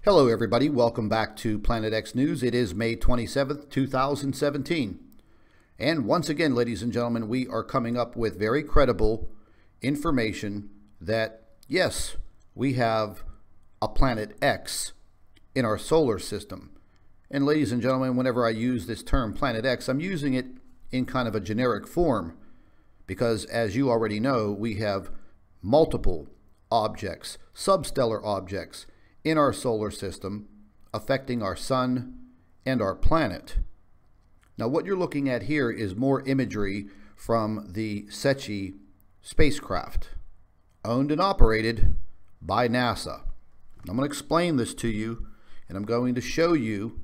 Hello everybody, welcome back to Planet X News. It is May 27th, 2017. And once again, ladies and gentlemen, we are coming up with very credible information that, yes, we have a planet X in our solar system. And ladies and gentlemen, whenever I use this term Planet X, I'm using it in kind of a generic form because, as you already know, we have multiple objects, substellar objects, in our solar system affecting our sun and our planet. Now what you're looking at here is more imagery from the EJECTION spacecraft, owned and operated by NASA. I'm going to explain this to you, and I'm going to show you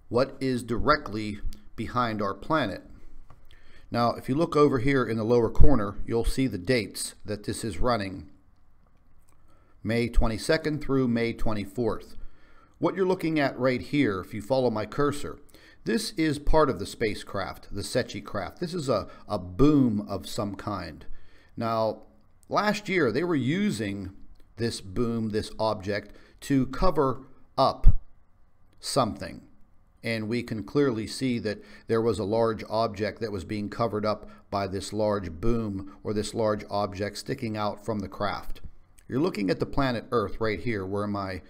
what is directly behind our planet. Now if you look over here in the lower corner, you'll see the dates that this is running. May 22nd through May 24th. What you're looking at right here, if you follow my cursor, this is part of the spacecraft, the EJECTION craft. This is a boom of some kind. Now, last year they were using this boom, this object, to cover up something. And we can clearly see that there was a large object that was being covered up by this large boom or this large object sticking out from the craft. You're looking at the planet Earth right here where my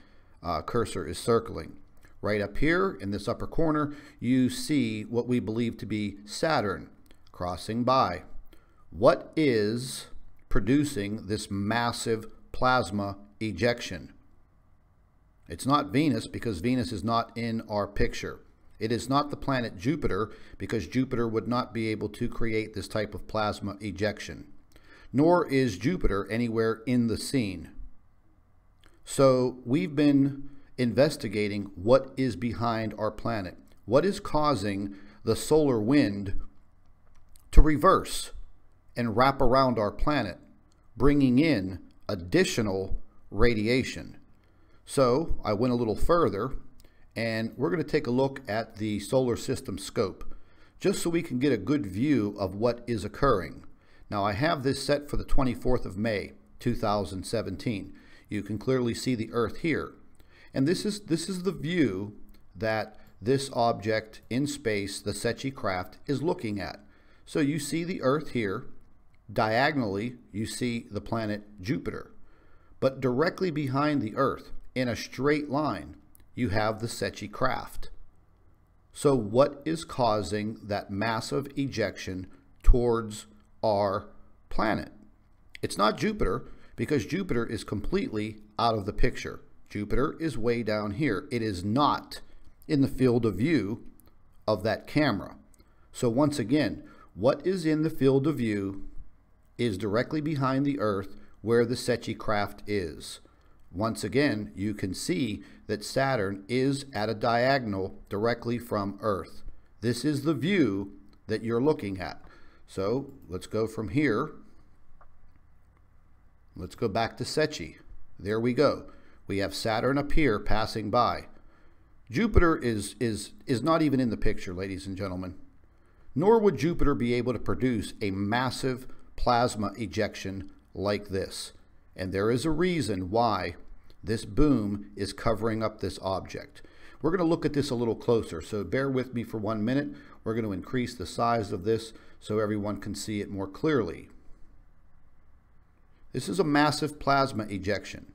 cursor is circling. Right up here in this upper corner, you see what we believe to be Saturn crossing by. What is producing this massive plasma ejection? It's not Venus, because Venus is not in our picture. It is not the planet Jupiter, because Jupiter would not be able to create this type of plasma ejection. Nor is Jupiter anywhere in the scene. So we've been investigating what is behind our planet. What is causing the solar wind to reverse and wrap around our planet, bringing in additional radiation. So I went a little further, and we're going to take a look at the solar system scope, just so we can get a good view of what is occurring. Now I have this set for the 24th of May, 2017. You can clearly see the Earth here. And this is the view that this object in space, the EJECTION craft, is looking at. So you see the Earth here. Diagonally, you see the planet Jupiter. But directly behind the Earth, in a straight line, you have the EJECTION craft. So what is causing that massive ejection towards our planet? It's not Jupiter, because Jupiter is completely out of the picture. Jupiter is way down here. It is not in the field of view of that camera. So once again, what is in the field of view is directly behind the Earth where the EJECTION craft is. Once again, you can see that Saturn is at a diagonal directly from Earth. This is the view that you're looking at. So let's go from here. Let's go back to EJECTION. There we go. We have Saturn up here passing by. Jupiter is not even in the picture, ladies and gentlemen. Nor would Jupiter be able to produce a massive plasma ejection like this. And there is a reason why this boom is covering up this object. We're going to look at this a little closer, so bear with me for 1 minute. We're going to increase the size of this so everyone can see it more clearly. This is a massive plasma ejection.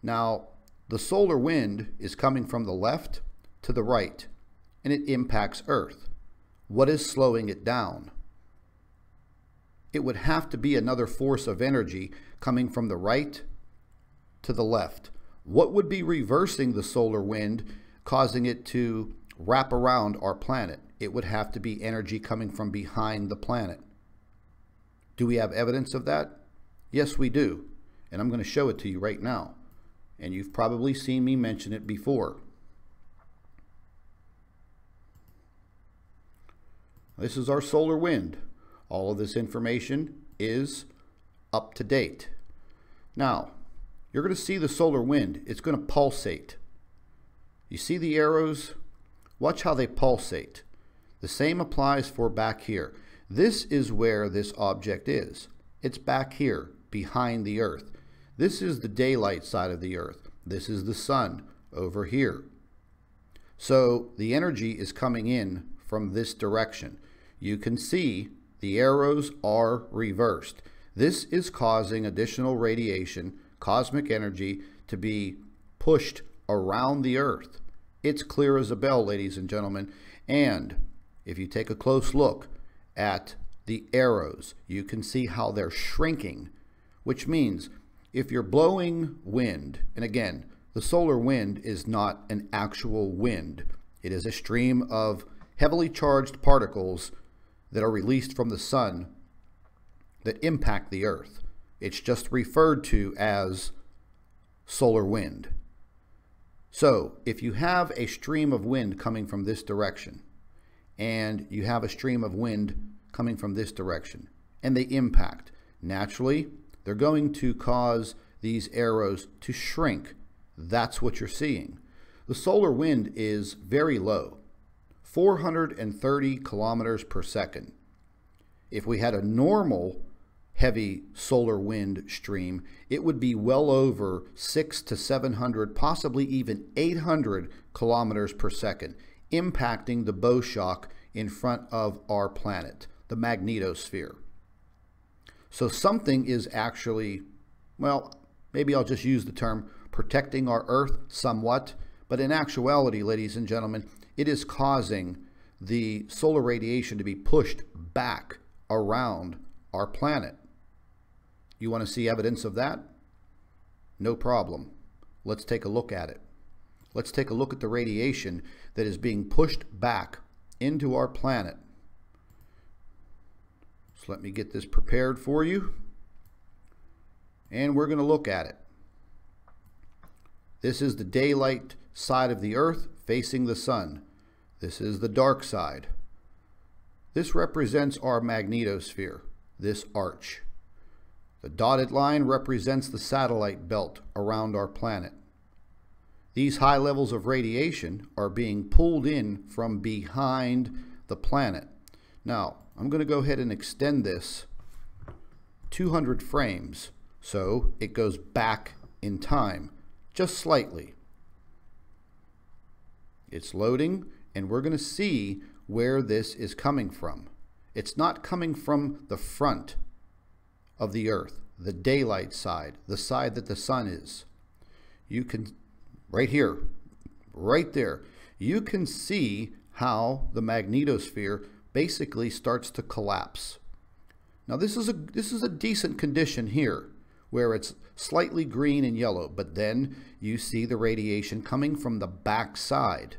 Now, the solar wind is coming from the left to the right, and it impacts Earth. What is slowing it down? It would have to be another force of energy coming from the right to the left. What would be reversing the solar wind, causing it to wrap around our planet? It would have to be energy coming from behind the planet. Do we have evidence of that? Yes, we do. And I'm going to show it to you right now. And you've probably seen me mention it before. This is our solar wind. All of this information is up to date. Now, you're going to see the solar wind. It's going to pulsate. You see the arrows? Watch how they pulsate. The same applies for back here. This is where this object is. It's back here, behind the Earth. This is the daylight side of the Earth. This is the sun over here. So the energy is coming in from this direction. You can see the arrows are reversed. This is causing additional radiation, cosmic energy, to be pushed around the Earth. It's clear as a bell, ladies and gentlemen. And if you take a close look at the arrows, you can see how they're shrinking, which means if you're blowing wind, and again, the solar wind is not an actual wind. It is a stream of heavily charged particles that are released from the sun that impact the Earth. It's just referred to as solar wind. So if you have a stream of wind coming from this direction, and you have a stream of wind coming from this direction, and they impact, naturally, they're going to cause these arrows to shrink. That's what you're seeing. The solar wind is very low, 430 kilometers per second. If we had a normal heavy solar wind stream, it would be well over 600 to 700, possibly even 800 kilometers per second, impacting the bow shock in front of our planet, the magnetosphere. So something is actually, well, maybe I'll just use the term protecting our Earth somewhat, but in actuality, ladies and gentlemen, it is causing the solar radiation to be pushed back around our planet. You want to see evidence of that? No problem. Let's take a look at it. Let's take a look at the radiation that is being pushed back into our planet. So let me get this prepared for you. And we're going to look at it. This is the daylight side of the Earth facing the sun. This is the dark side. This represents our magnetosphere, this arch. The dotted line represents the satellite belt around our planet. These high levels of radiation are being pulled in from behind the planet. Now, I'm going to go ahead and extend this 200 frames so it goes back in time, just slightly. It's loading, and we're going to see where this is coming from. It's not coming from the front of the Earth, the daylight side, the side that the sun is. You can, right here, right there, you can see how the magnetosphere basically starts to collapse. Now this is a decent condition here, where it's slightly green and yellow, but then you see the radiation coming from the back side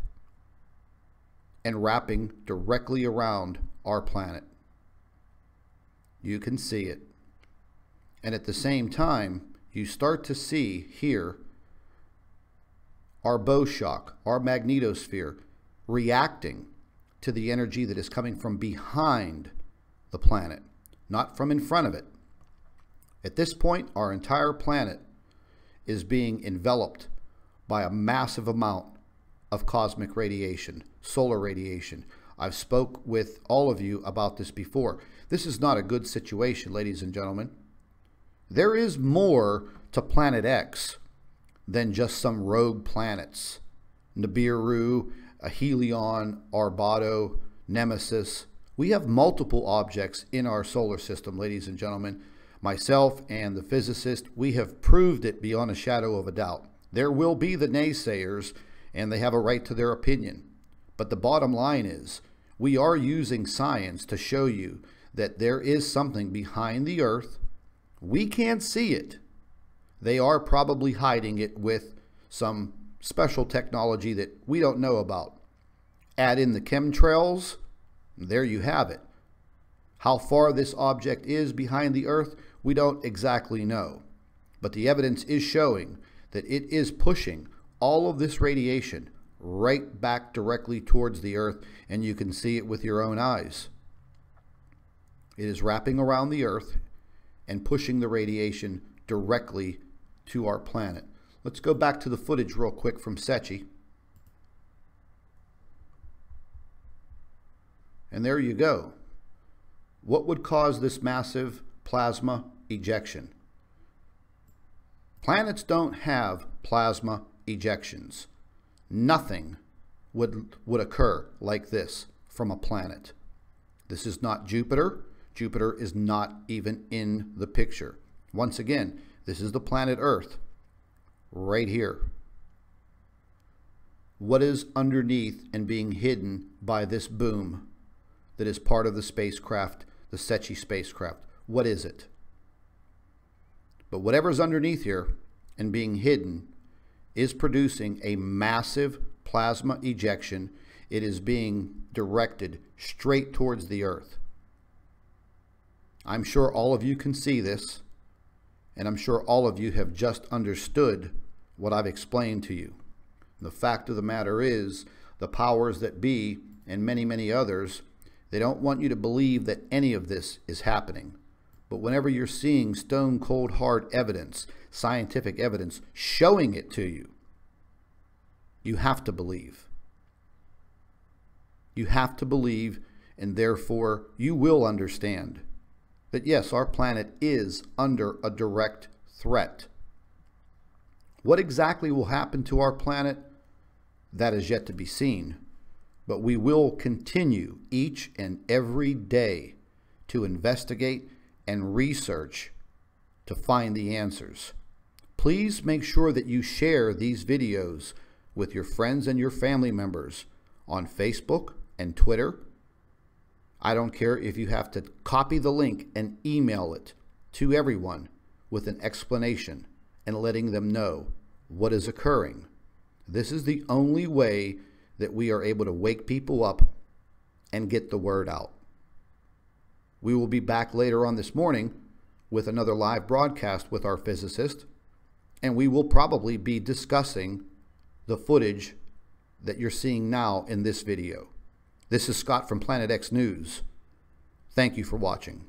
and wrapping directly around our planet. You can see it. And at the same time, you start to see here our bow shock, our magnetosphere, reacting to the energy that is coming from behind the planet, not from in front of it. At this point, our entire planet is being enveloped by a massive amount of cosmic radiation, solar radiation. I've spoke with all of you about this before. This is not a good situation, ladies and gentlemen. There is more to Planet X than just some rogue planets. Nibiru, Helion, Arbato, Nemesis. We have multiple objects in our solar system, ladies and gentlemen. Myself and the physicist, we have proved it beyond a shadow of a doubt. There will be the naysayers, and they have a right to their opinion. But the bottom line is, we are using science to show you that there is something behind the Earth. We can't see it. They are probably hiding it with some special technology that we don't know about. Add in the chemtrails, there you have it. How far this object is behind the Earth, we don't exactly know. But the evidence is showing that it is pushing all of this radiation right back directly towards the Earth, and you can see it with your own eyes. It is wrapping around the Earth and pushing the radiation directly to our planet. Let's go back to the footage real quick from SETI. And there you go. What would cause this massive plasma ejection? Planets don't have plasma ejections. Nothing would occur like this from a planet. This is not Jupiter. Jupiter is not even in the picture. Once again, this is the planet Earth, right here. What is underneath and being hidden by this boom that is part of the spacecraft, the SETI spacecraft? What is it? But whatever's underneath here and being hidden is producing a massive plasma ejection. It is being directed straight towards the Earth. I'm sure all of you can see this, and I'm sure all of you have just understood what I've explained to you. The fact of the matter is, the powers that be, and many, many others, they don't want you to believe that any of this is happening. But whenever you're seeing stone cold hard evidence, scientific evidence, showing it to you, you have to believe. You have to believe, and therefore you will understand that yes, our planet is under a direct threat. What exactly will happen to our planet? That is yet to be seen. But we will continue each and every day to investigate and research to find the answers. Please make sure that you share these videos with your friends and your family members on Facebook and Twitter. I don't care if you have to copy the link and email it to everyone with an explanation and letting them know what is occurring. This is the only way that we are able to wake people up and get the word out. We will be back later on this morning with another live broadcast with our physicist, and we will probably be discussing the footage that you're seeing now in this video. This is Scott from Planet X News. Thank you for watching.